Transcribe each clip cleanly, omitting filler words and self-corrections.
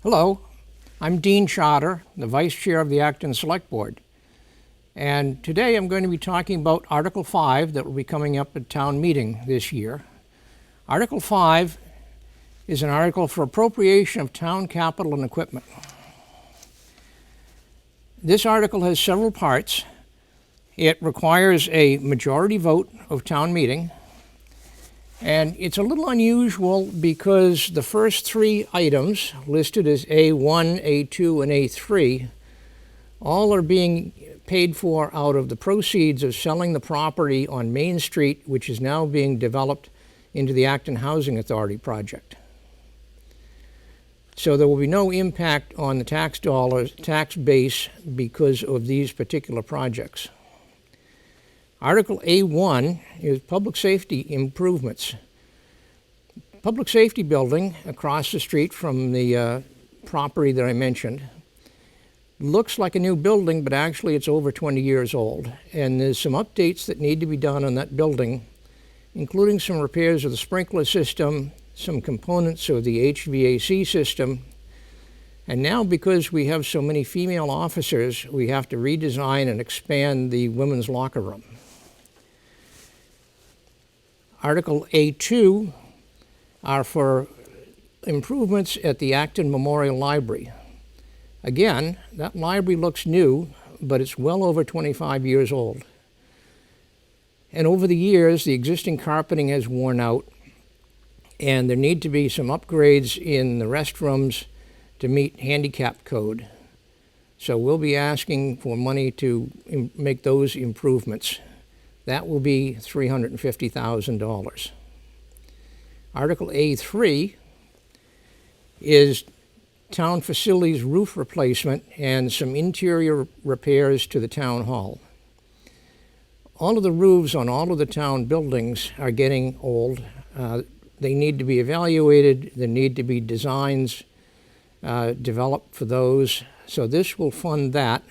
Hello, I'm Dean Charter, the Vice Chair of the Acton Select Board. And today I'm going to be talking about Article 5 that will be coming up at town meeting this year. Article 5 is an article for appropriation of town capital and equipment. This article has several parts. It requires a majority vote of town meeting. And it's a little unusual because the first three items listed as A1, A2, and A3 all are being paid for out of the proceeds of selling the property on Main Street, which is now being developed into the Acton Housing Authority project. So there will be no impact on the tax base because of these particular projects. Article A1 is public safety improvements. Public safety building across the street from the property that I mentioned looks like a new building, but actually it's over 20 years old. And there's some updates that need to be done on that building, including some repairs of the sprinkler system, some components of the HVAC system. And now, because we have so many female officers, we have to redesign and expand the women's locker room. Article A2 are for improvements at the Acton Memorial Library. Again, that library looks new, but it's well over 25 years old. And over the years, the existing carpeting has worn out, and there need to be some upgrades in the restrooms to meet handicap code. So we'll be asking for money to make those improvements. That will be $350,000. Article A3 is town facilities roof replacement and some interior repairs to the town hall. All of the roofs on all of the town buildings are getting old. They need to be evaluated. There need to be designs developed for those. So this will fund that.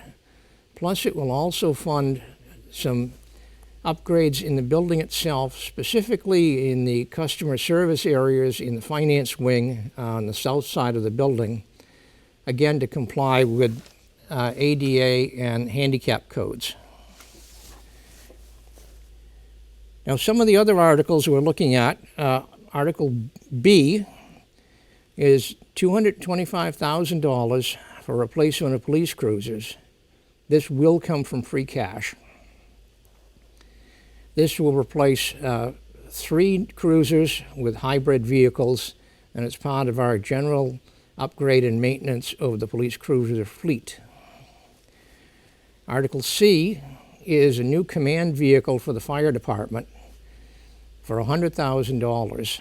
Plus it will also fund some upgrades in the building itself, specifically in the customer service areas in the finance wing on the south side of the building, again to comply with ADA and handicap codes. Now, some of the other articles we're looking at, Article B is $225,000 for replacement of police cruisers. This will come from free cash. This will replace 3 cruisers with hybrid vehicles, and it's part of our general upgrade and maintenance of the police cruiser fleet. Article C is a new command vehicle for the fire department for $100,000.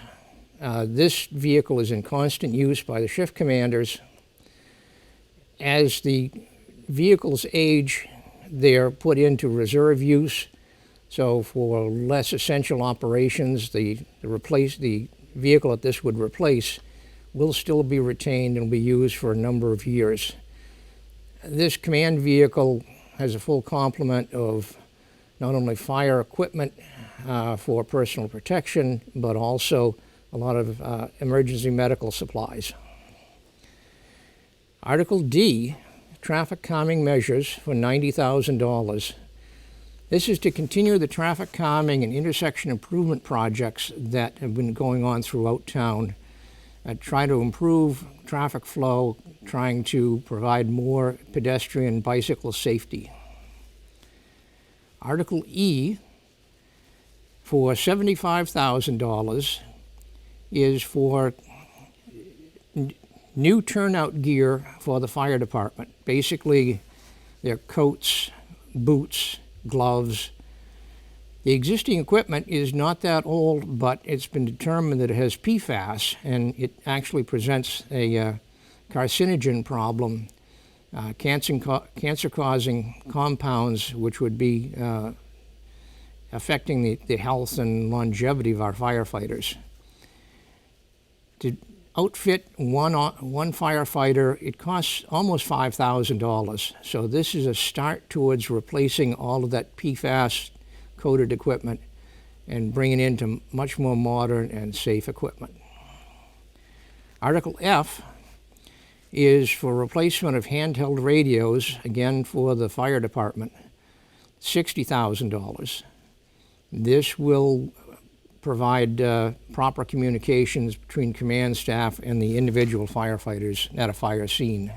This vehicle is in constant use by the shift commanders. As the vehicles age, they're put into reserve use. So for less essential operations, the vehicle that this would replace will still be retained and will be used for a number of years. This command vehicle has a full complement of not only fire equipment for personal protection, but also a lot of emergency medical supplies. Article D, traffic calming measures for $90,000. This is to continue the traffic calming and intersection improvement projects that have been going on throughout town, trying to improve traffic flow, trying to provide more pedestrian bicycle safety. Article E, for $75,000, is for new turnout gear for the fire department. Basically, their coats, boots, gloves. The existing equipment is not that old, but it's been determined that it has PFAS, and it actually presents a carcinogen problem, cancer-causing compounds, which would be affecting the health and longevity of our firefighters. To outfit one firefighter, it costs almost $5,000. So this is a start towards replacing all of that PFAS-coated equipment and bringing it into much more modern and safe equipment. Article F is for replacement of handheld radios, again for the fire department, $60,000. This will provide proper communications between command staff and the individual firefighters at a fire scene.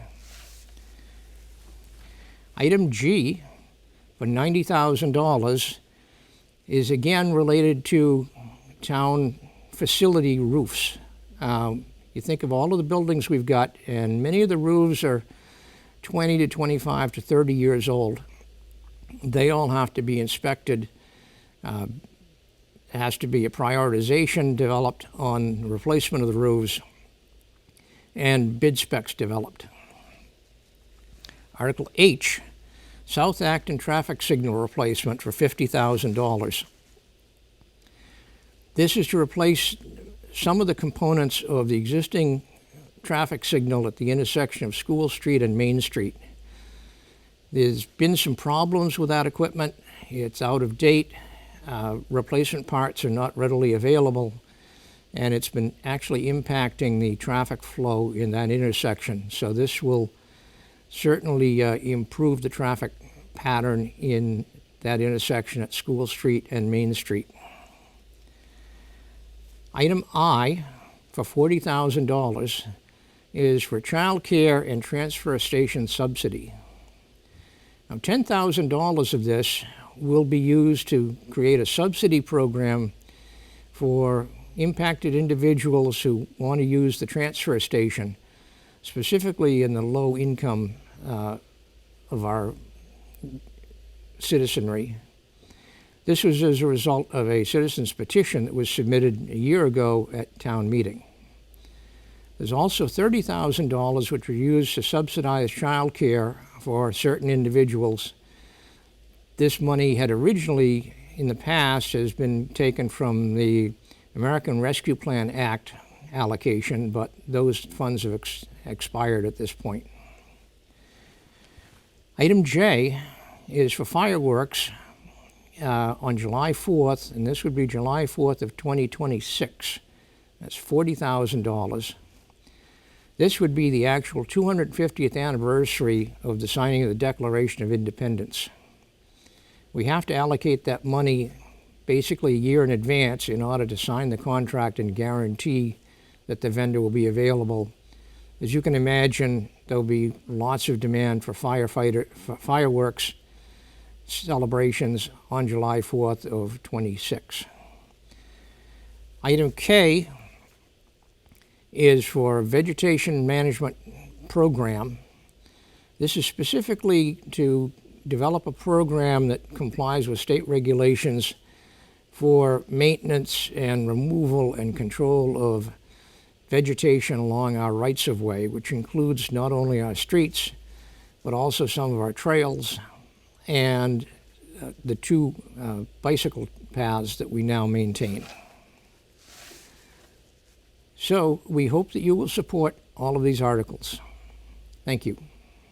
Item G, for $90,000, is again related to town facility roofs. You think of all of the buildings we've got, and many of the roofs are 20 to 25 to 30 years old. They all have to be inspected. There has to be a prioritization developed on replacement of the roofs and bid specs developed. Article H, South Acton traffic signal replacement for $50,000. This is to replace some of the components of the existing traffic signal at the intersection of School Street and Main Street. There's been some problems with that equipment. It's out of date. Replacement parts are not readily available, and it's been actually impacting the traffic flow in that intersection. So this will certainly improve the traffic pattern in that intersection at School Street and Main Street. Item I, for $40,000, is for child care and transfer station subsidy. Now, $10,000 of this will be used to create a subsidy program for impacted individuals who want to use the transfer station, specifically in the low income of our citizenry. This was as a result of a citizen's petition that was submitted a year ago at town meeting. There's also $30,000 which are used to subsidize child care for certain individuals. This money had originally, in the past, has been taken from the American Rescue Plan Act allocation, but those funds have expired at this point. Item J is for fireworks on July 4th, and this would be July 4th of 2026. That's $40,000. This would be the actual 250th anniversary of the signing of the Declaration of Independence. We have to allocate that money basically a year in advance in order to sign the contract and guarantee that the vendor will be available. As you can imagine, there'll be lots of demand for fireworks celebrations on July 4th of 26. Item K is for vegetation management program. This is specifically to develop a program that complies with state regulations for maintenance and removal and control of vegetation along our rights-of-way, which includes not only our streets, but also some of our trails and the two bicycle paths that we now maintain. So we hope that you will support all of these articles. Thank you.